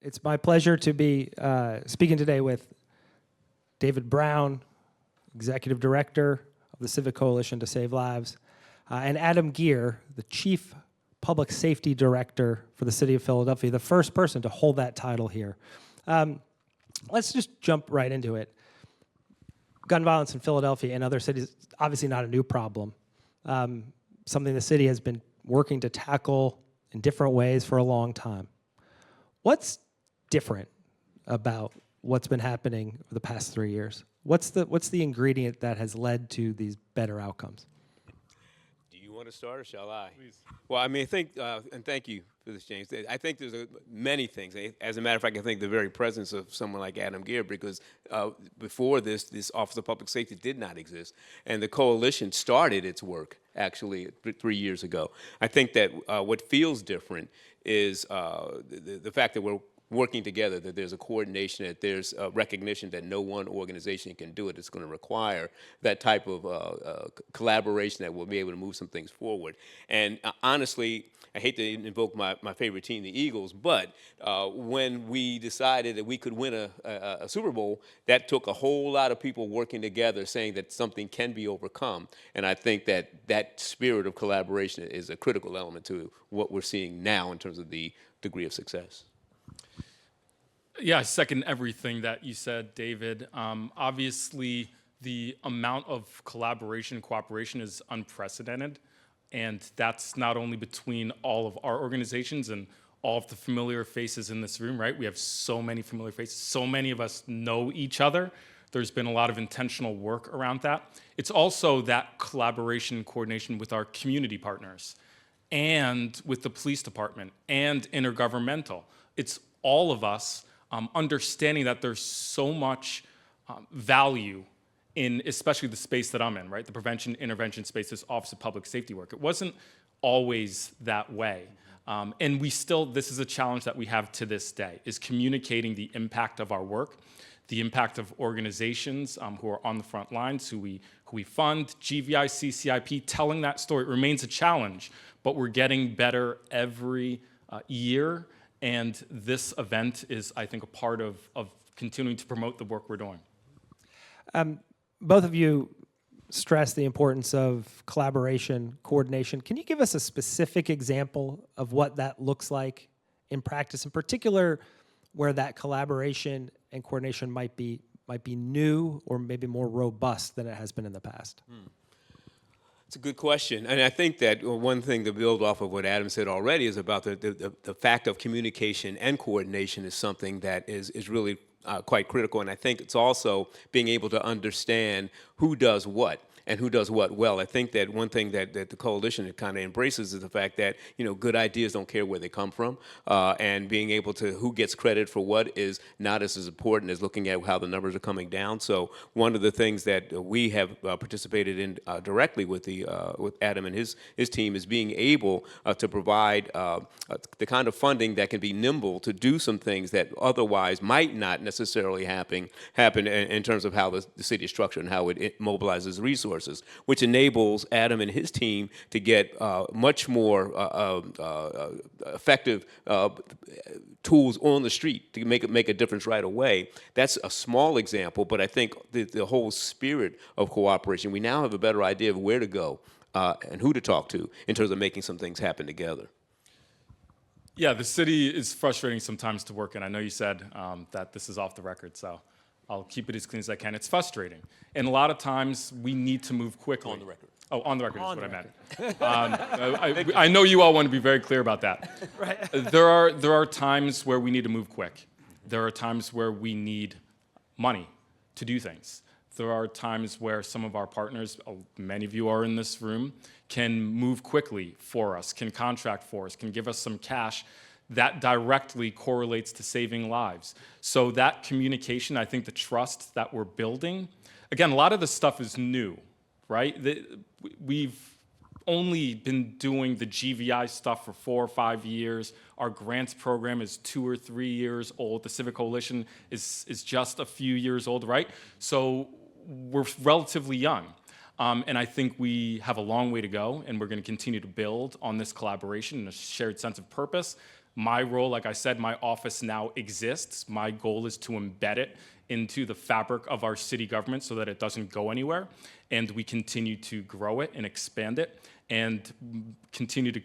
It's my pleasure to be speaking today with David Brown, Executive Director of the Civic Coalition to Save Lives, and Adam Geer, the Chief Public Safety Director for the City of Philadelphia, the first person to hold that title here. Let's just jump right into it. Gun violence in Philadelphia and other cities, obviously not a new problem. Something the city has been working to tackle in different ways for a long time. What's different about what's been happening over the past 3 years? What's the ingredient that has led to these better outcomes? Do you want to start or shall I? Please. Well, I mean, I think, and thank you for this, James. I think there's many things. As a matter of fact, I think the very presence of someone like Adam Geer, because before this Office of Public Safety did not exist, and the coalition started its work actually 3 years ago. I think that what feels different is the fact that we're working together, that there's a coordination, that there's a recognition that no one organization can do it. It's going to require that type of collaboration that will be able to move some things forward. And honestly, I hate to invoke my favorite team, the Eagles, but when we decided that we could win a Super Bowl, that took a whole lot of people working together saying that something can be overcome. And I think that spirit of collaboration is a critical element to what we're seeing now in terms of the degree of success. Yeah, I second everything that you said, David. Obviously, the amount of collaboration and cooperation is unprecedented, and that's not only between all of our organizations and all of the familiar faces in this room, right? We have so many familiar faces. So many of us know each other. There's been a lot of intentional work around that. It's also that collaboration and coordination with our community partners and with the police department and intergovernmental. It's all of us understanding that there's so much value in especially the space that I'm in, right? The prevention intervention space, this Office of Public Safety work. It wasn't always that way. And this is a challenge that we have to this day, is communicating the impact of our work, the impact of organizations who are on the front lines, who we fund, GVI, CCIP, telling that story. It remains a challenge, but we're getting better every year. And this event is, I think, a part of continuing to promote the work we're doing. Both of you stress the importance of collaboration, coordination. Can you give us a specific example of what that looks like in practice, in particular, where that collaboration and coordination might be new or maybe more robust than it has been in the past? It's a good question, and I think that one thing to build off of what Adam said already is about the fact of communication and coordination is something that is really quite critical, and I think it's also being able to understand who does what and who does what well. I think that one thing that the coalition kind of embraces is the fact that, you know, good ideas don't care where they come from, and being able to who gets credit for what is not as important as looking at how the numbers are coming down. So one of the things that we have participated in directly with Adam and his team is being able to provide the kind of funding that can be nimble to do some things that otherwise might not necessarily happen in terms of how the city is structured and how it mobilizes resources, which enables Adam and his team to get much more effective tools on the street to make a difference right away. That's a small example, but I think the whole spirit of cooperation, we now have a better idea of where to go and who to talk to in terms of making some things happen together. Yeah, the city is frustrating sometimes to work in. I know you said that this is off the record, so I'll keep it as clean as I can. It's frustrating. And a lot of times we need to move quickly. On the record. Oh, on the record is what I meant. I know you all want to be very clear about that. Right. There are times where we need to move quick. There are times where we need money to do things. There are times where some of our partners, many of you are in this room, can move quickly for us, can contract for us, can give us some cash that directly correlates to saving lives. So that communication, I think the trust that we're building, again, a lot of this stuff is new, right? We've only been doing the GVI stuff for 4 or 5 years. Our grants program is 2 or 3 years old. The Civic Coalition is just a few years old, right? So we're relatively young. And I think we have a long way to go, and we're going to continue to build on this collaboration and a shared sense of purpose. My role, like I said, my office now exists. My goal is to embed it into the fabric of our city government so that it doesn't go anywhere, and we continue to grow it and expand it, and continue to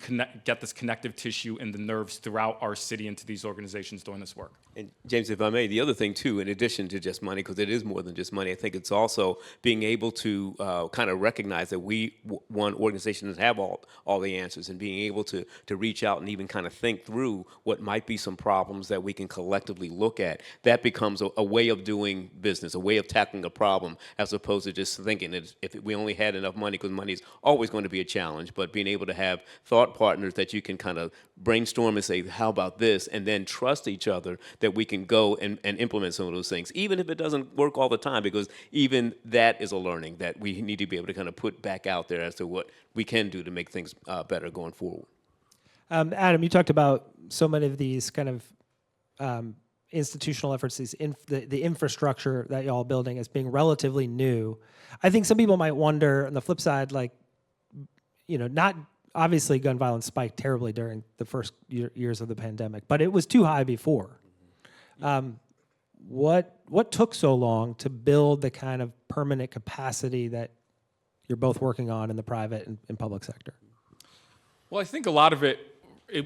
get this connective tissue and the nerves throughout our city into these organizations doing this work. And James, if I may, the other thing too, in addition to just money, because it is more than just money, I think it's also being able to kind of recognize that we want organizations that have all the answers, and being able to reach out and even kind of think through what might be some problems that we can collectively look at. That becomes a way of doing business, a way of tackling a problem, as opposed to just thinking that if we only had enough money, because money is always going to be a challenge, but being able to have thought partners that you can kind of brainstorm and say, how about this, and then trust each other that we can go and implement some of those things, even if it doesn't work all the time, because even that is a learning that we need to be able to kind of put back out there as to what we can do to make things better going forward. Adam, you talked about so many of these kind of institutional efforts, the infrastructure that y'all are building as being relatively new. I think some people might wonder, on the flip side, like, not obviously gun violence spiked terribly during the first years of the pandemic, but it was too high before. What took so long to build the kind of permanent capacity that you're both working on in the private and public sector? Well, I think a lot of it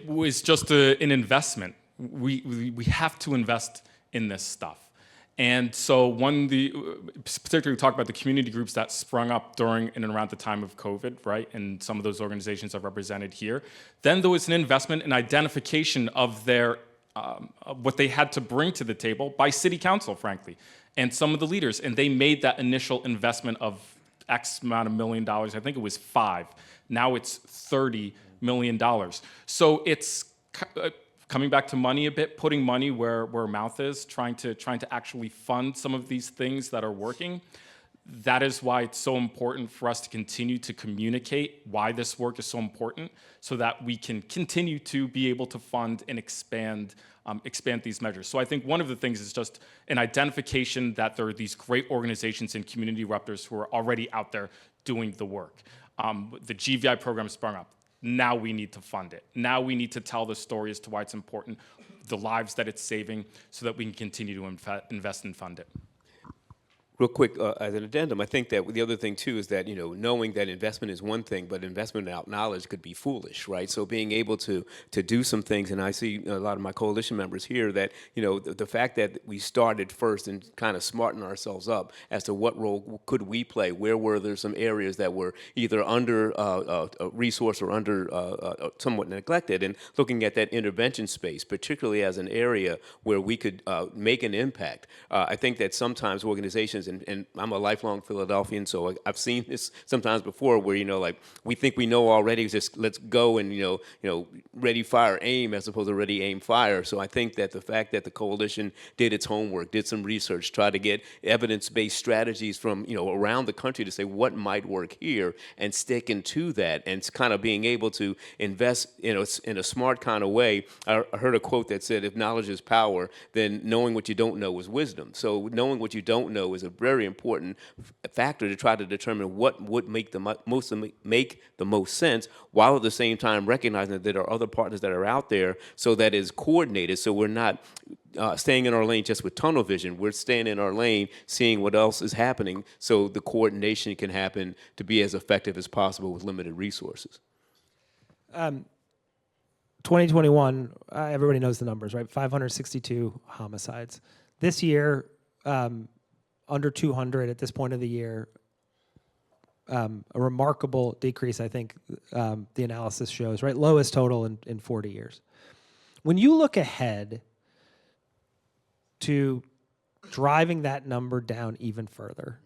was just an investment. We have to invest in this stuff. And so particularly we talk about the community groups that sprung up during and around the time of COVID, right? And some of those organizations are represented here. Then there was an investment in identification of their what they had to bring to the table by city council, frankly, and some of the leaders. And they made that initial investment of X amount of $1 million. I think it was 5. Now it's $30 million. So it's coming back to money a bit, putting money where mouth is, trying to actually fund some of these things that are working. That is why it's so important for us to continue to communicate why this work is so important, so that we can continue to be able to fund and expand these measures. So I think one of the things is just an identification that there are these great organizations and community disruptors who are already out there doing the work. The GVI program sprung up. Now we need to fund it. Now we need to tell the story as to why it's important, the lives that it's saving, so that we can continue to invest and fund it. Real quick, as an addendum, I think that the other thing too is that, knowing that investment is one thing, but investment without knowledge could be foolish, right? So being able to do some things, and I see a lot of my coalition members here that, the fact that we started first and kind of smarten ourselves up as to what role could we play, where were there some areas that were either under resourced or under somewhat neglected, and looking at that intervention space, particularly as an area where we could make an impact. I think that sometimes organizations, and I'm a lifelong Philadelphian, so I've seen this sometimes before, where like we think we know already, just let's go and ready, fire, aim, as opposed to ready, aim, fire. So I think that the fact that the coalition did its homework, did some research, tried to get evidence-based strategies from around the country to say what might work here, and sticking to that, and kind of being able to invest in a smart kind of way. I heard a quote that said, "If knowledge is power, then knowing what you don't know is wisdom." So knowing what you don't know is a very important factor to try to determine what would make the most sense, while at the same time recognizing that there are other partners that are out there, so that is coordinated. So we're not staying in our lane just with tunnel vision. We're staying in our lane, seeing what else is happening, so the coordination can happen to be as effective as possible with limited resources. 2021, everybody knows the numbers, right? 562 homicides. This year, under 200 at this point of the year, a remarkable decrease, I think the analysis shows, right? Lowest total in 40 years. When you look ahead to driving that number down even further,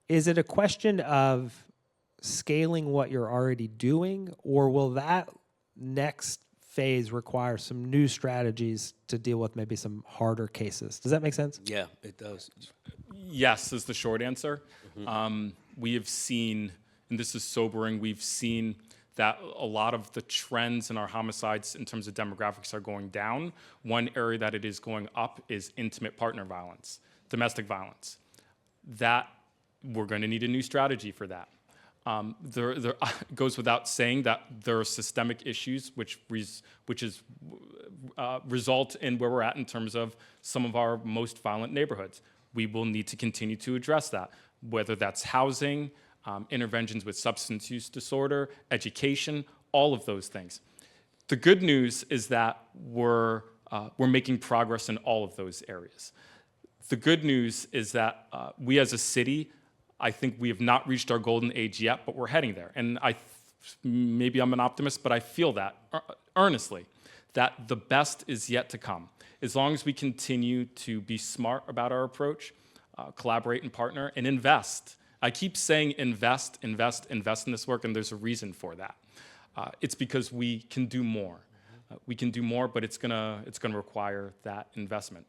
is it a question of scaling what you're already doing, or will that next phase require some new strategies to deal with maybe some harder cases? Does that make sense? Yeah, it does. Yes is the short answer. We have seen, and this is sobering, we've seen that a lot of the trends in our homicides in terms of demographics are going down. One area that it is going up is intimate partner violence, domestic violence. That we're going to need a new strategy for that. There goes without saying that there are systemic issues result in where we're at in terms of some of our most violent neighborhoods. We will need to continue to address that, whether that's housing, interventions with substance use disorder, education, all of those things. The good news is that we're making progress in all of those areas. The good news is that we as a city, I think we have not reached our golden age yet, but we're heading there. And maybe I'm an optimist, but I feel that earnestly, that the best is yet to come. As long as we continue to be smart about our approach, collaborate and partner, and invest. I keep saying invest, invest, invest in this work, and there's a reason for that. It's because we can do more. We can do more, but it's gonna require that investment.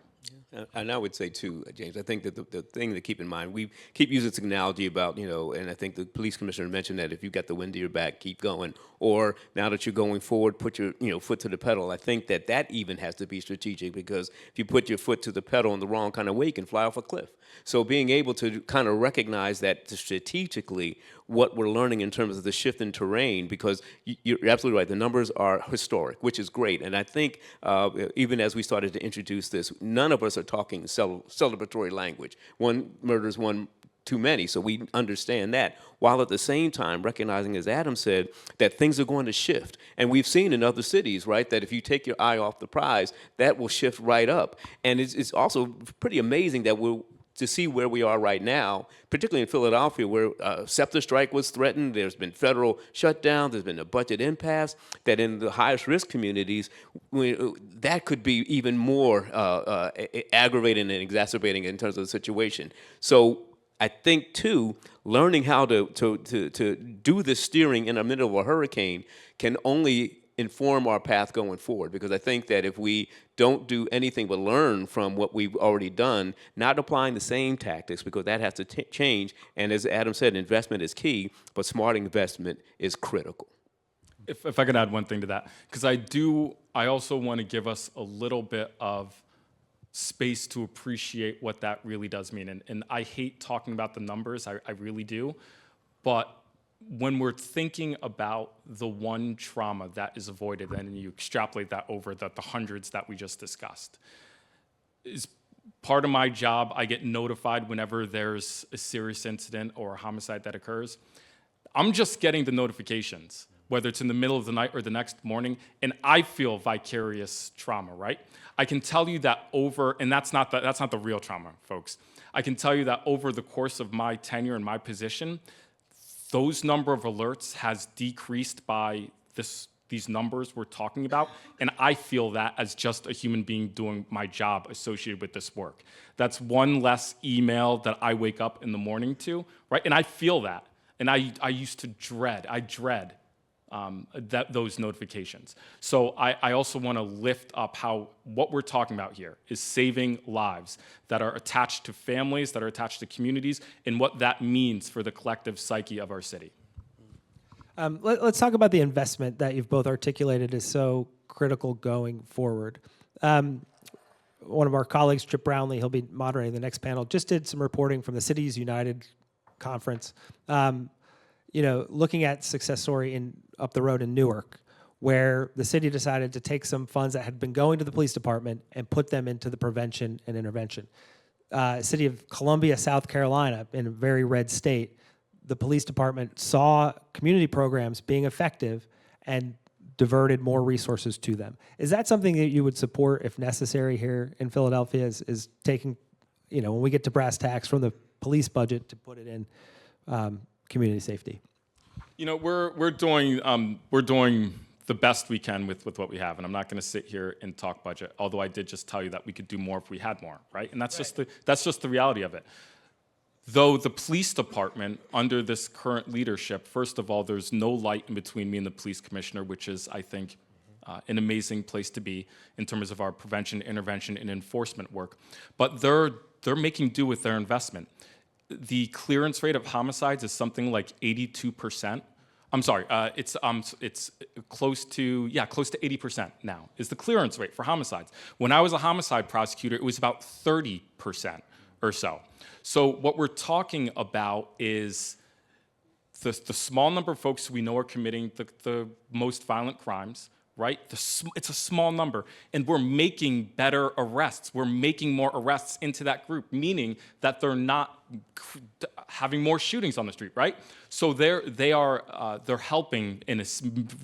And I would say too, James, I think that the thing to keep in mind, we keep using this analogy about, and I think the police commissioner mentioned that if you've got the wind to your back, keep going. Or now that you're going forward, put your foot to the pedal. I think that even has to be strategic, because if you put your foot to the pedal in the wrong kind of way, you can fly off a cliff. So being able to kind of recognize that strategically what we're learning in terms of the shift in terrain, because you're absolutely right, the numbers are historic, which is great. And I think even as we started to introduce this, none of us are talking celebratory language. One murder is one too many, so we understand that, while at the same time recognizing, as Adam said, that things are going to shift. And we've seen in other cities, right, that if you take your eye off the prize, that will shift right up. And it's also pretty amazing that to see where we are right now, particularly in Philadelphia, where SEPTA strike was threatened, there's been federal shutdown, there's been a budget impasse, that in the highest risk communities, that could be even more aggravating and exacerbating in terms of the situation. So I think, too, learning how to do the steering in the middle of a hurricane can only inform our path going forward, because I think that if we don't do anything but learn from what we've already done, not applying the same tactics, because that has to change, and as Adam said, investment is key, but smart investment is critical. If I could add one thing to that, because I also want to give us a little bit of space to appreciate what that really does mean. And I hate talking about the numbers, I really do, but when we're thinking about the one trauma that is avoided, and you extrapolate that over the hundreds that we just discussed, is part of my job. I get notified whenever there's a serious incident or a homicide that occurs. I'm just getting the notifications, whether it's in the middle of the night or the next morning, and I feel vicarious trauma, right? I can tell you that and that's not the real trauma, folks. I can tell you that over the course of my tenure and my position, those number of alerts has decreased by these numbers we're talking about, and I feel that as just a human being doing my job associated with this work. That's one less email that I wake up in the morning to, right? And I feel that, and I used to dread those notifications. So I also want to lift up how what we're talking about here is saving lives that are attached to families, that are attached to communities, and what that means for the collective psyche of our city. Let's talk about the investment that you've both articulated is so critical going forward. One of our colleagues, Trip Brownlee, he'll be moderating the next panel, just did some reporting from the Cities United conference, looking at success story up the road in Newark, where the city decided to take some funds that had been going to the police department and put them into the prevention and intervention. City of Columbia, South Carolina, in a very red state, the police department saw community programs being effective and diverted more resources to them. Is that something that you would support if necessary here in Philadelphia, is taking, when we get to brass tacks, from the police budget to put it in community safety? We're doing the best we can with what we have, and I'm not going to sit here and talk budget. Although I did just tell you that we could do more if we had more, right? And that's just the reality of it. Though the police department, under this current leadership, first of all, there's no light in between me and the police commissioner, which is, I think, an amazing place to be in terms of our prevention, intervention, and enforcement work. But they're making do with their investment. The clearance rate of homicides is something like 82%. I'm sorry, it's close to 80% now is the clearance rate for homicides. When I was a homicide prosecutor, it was about 30% or so. So what we're talking about is the small number of folks we know are committing the most violent crimes, right? It's a small number, and we're making better arrests. We're making more arrests into that group, meaning that they're not having more shootings on the street, right? So they're helping in a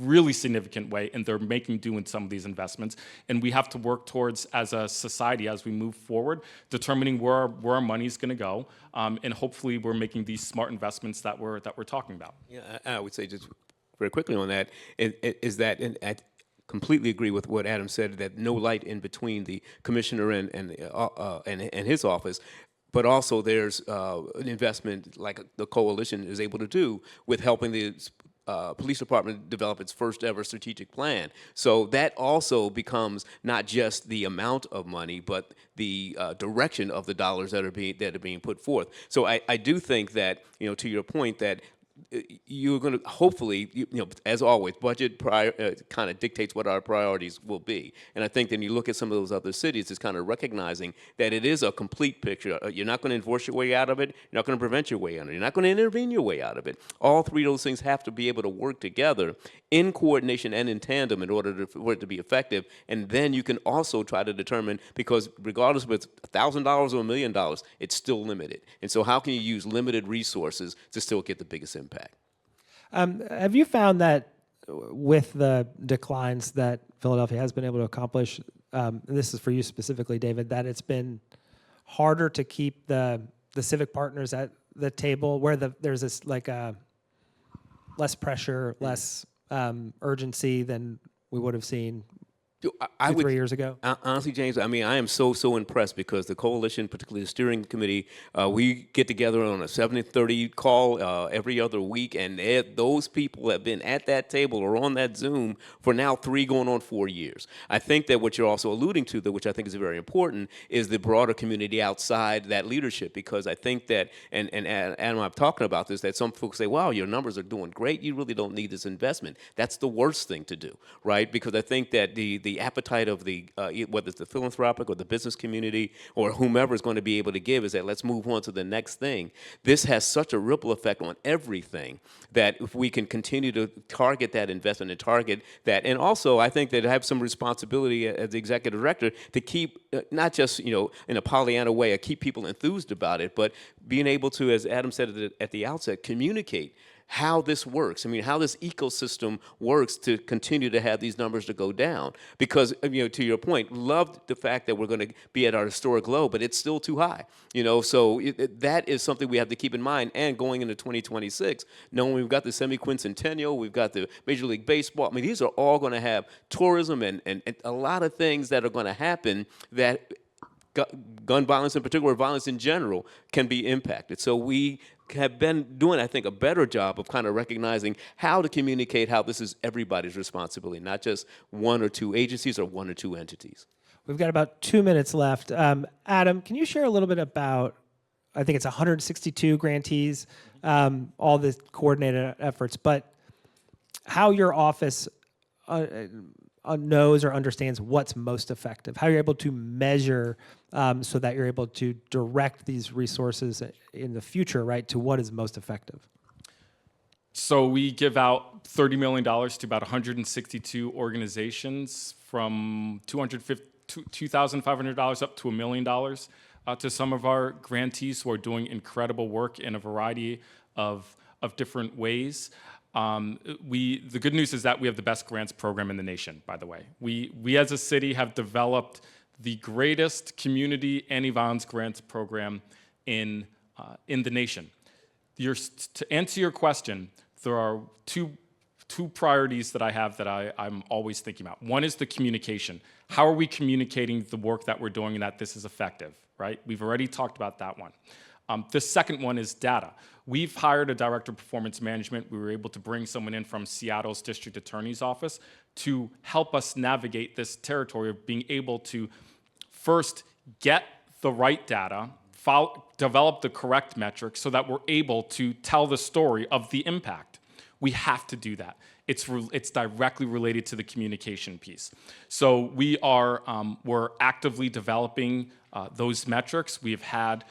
really significant way, and they're making do in some of these investments. And we have to work towards, as a society, as we move forward, determining where our money is going to go, and hopefully we're making these smart investments that we're talking about. Yeah, I would say just very quickly on that is that, and I completely agree with what Adam said, that no light in between the commissioner and his office. But also there's an investment like the coalition is able to do with helping the police department develop its first ever strategic plan. So that also becomes not just the amount of money, but the direction of the dollars that are being put forth. So I do think that, to your point, that you're going to hopefully, as always, budget kind of dictates what our priorities will be. And I think then you look at some of those other cities, it's kind of recognizing that it is a complete picture. You're not going to enforce your way out of it. You're not going to prevent your way out of it. You're not going to intervene your way out of it. All three of those things have to be able to work together in coordination and in tandem in order for it to be effective. And then you can also try to determine, because regardless of it's $1,000 or $1 million, it's still limited. And so how can you use limited resources to still get the biggest impact? Have you found that with the declines that Philadelphia has been able to accomplish, and this is for you specifically, David, that it's been harder to keep the civic partners at the table, where there's this less pressure, less urgency than we would have seen 3 years ago? Honestly, James, I mean, I am so impressed because the coalition, particularly the steering committee, we get together on a 7:30 call every other week, and those people have been at that table or on that Zoom for now 3 going on 4 years. I think that what you're also alluding to, which I think is very important, is the broader community outside that leadership, because I think that, and Adam, I'm talking about this, that some folks say, wow, your numbers are doing great, you really don't need this investment. That's the worst thing to do, right? Because I think that the appetite of the, whether it's the philanthropic or the business community or whomever is going to be able to give, is that let's move on to the next thing. This has such a ripple effect on everything that if we can continue to target that investment and target that, and also I think that I have some responsibility as the executive director to keep, not just, in a Pollyanna way, keep people enthused about it, but being able to, as Adam said at the outset, communicate how this works. I mean, how this ecosystem works to continue to have these numbers to go down. Because, to your point, love the fact that we're going to be at our historic low, but it's still too high. So that is something we have to keep in mind. And going into 2026, knowing we've got the semi-quincentennial, we've got the Major League Baseball. I mean, these are all going to have tourism and a lot of things that are going to happen that gun violence in particular, violence in general, can be impacted. So we have been doing, I think, a better job of kind of recognizing how to communicate how this is everybody's responsibility, not just one or two agencies or one or two entities. We've got about 2 minutes left. Adam, can you share a little bit about, I think it's 162 grantees, all the coordinated efforts, but how your office knows or understands what's most effective, how you're able to measure so that you're able to direct these resources in the future, right, to what is most effective? So we give out $30 million to about 162 organizations, from $2,500 up to $1 million to some of our grantees who are doing incredible work in a variety of different ways. The good news is that we have the best grants program in the nation, by the way. We as a city have developed the greatest community anti-violence grants program in the nation. To answer your question, there are two priorities that I have that I'm always thinking about. One is the communication. How are we communicating the work that we're doing and that this is effective, right? We've already talked about that one. The second one is data. We've hired a director of performance management. We were able to bring someone in from Seattle's district attorney's office to help us navigate this territory of being able to first get the right data, develop the correct metrics so that we're able to tell the story of the impact. We have to do that. It's directly related to the communication piece. So we're actively developing those metrics. We've had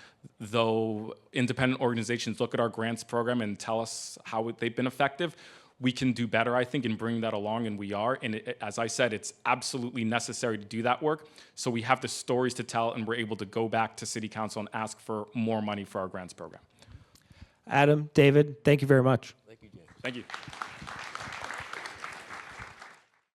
independent organizations look at our grants program and tell us how they've been effective. We can do better, I think, in bringing that along, and we are. And as I said, it's absolutely necessary to do that work. So we have the stories to tell, and we're able to go back to City Council and ask for more money for our grants program. Adam, David, thank you very much. Thank you, James. Thank you.